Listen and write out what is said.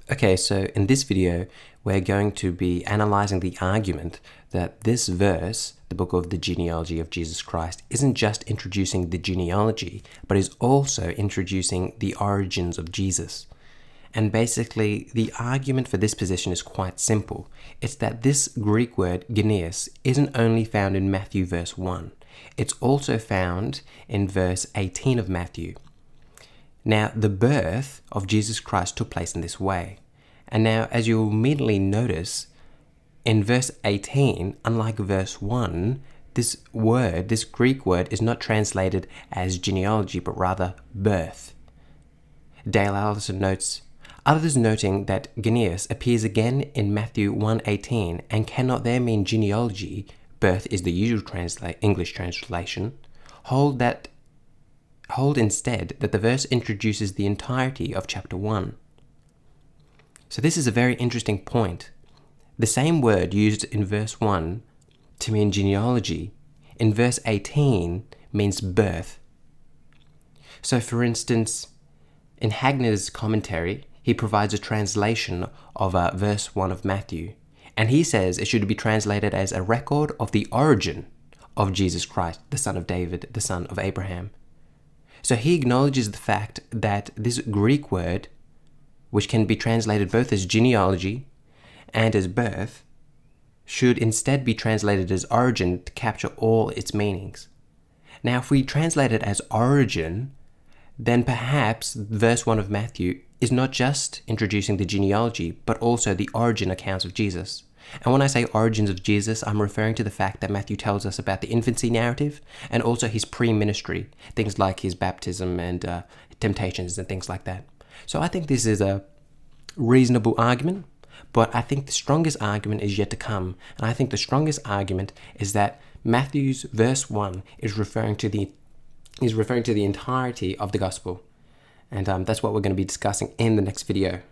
Okay, so in this video, we're going to be analyzing the argument that this verse, the book of the genealogy of Jesus Christ, isn't just introducing the genealogy, but is also introducing the origins of Jesus. And basically, the argument for this position is quite simple. It's that this Greek word, geneos, isn't only found in Matthew verse 1. It's also found in verse 18 of Matthew. Now, the birth of Jesus Christ took place in this way. And now, as you'll immediately notice, in verse 18, unlike verse 1, this Greek word, is not translated as genealogy, but rather birth. Dale Allison notes, others noting that geneos appears again in Matthew 1:18 and cannot there mean genealogy, birth is the usual English translation, hold instead that the verse introduces the entirety of chapter 1. So this is a very interesting point. The same word used in verse 1 to mean genealogy, in verse 18 means birth. So for instance, in Hagner's commentary, he provides a translation of verse 1 of Matthew, and he says it should be translated as a record of the origin of Jesus Christ, the son of David, the son of Abraham. So he acknowledges the fact that this Greek word, which can be translated both as genealogy and as birth, should instead be translated as origin to capture all its meanings. Now, if we translate it as origin, then perhaps verse 1 of Matthew is not just introducing the genealogy, but also the origin accounts of Jesus. And when I say origins of Jesus, I'm referring to the fact that Matthew tells us about the infancy narrative and also his pre-ministry, things like his baptism and temptations and things like that. So I think this is a reasonable argument, but I think the strongest argument is yet to come. And I think the strongest argument is that Matthew's verse 1 is referring to the entirety of the gospel. And that's what we're going to be discussing in the next video.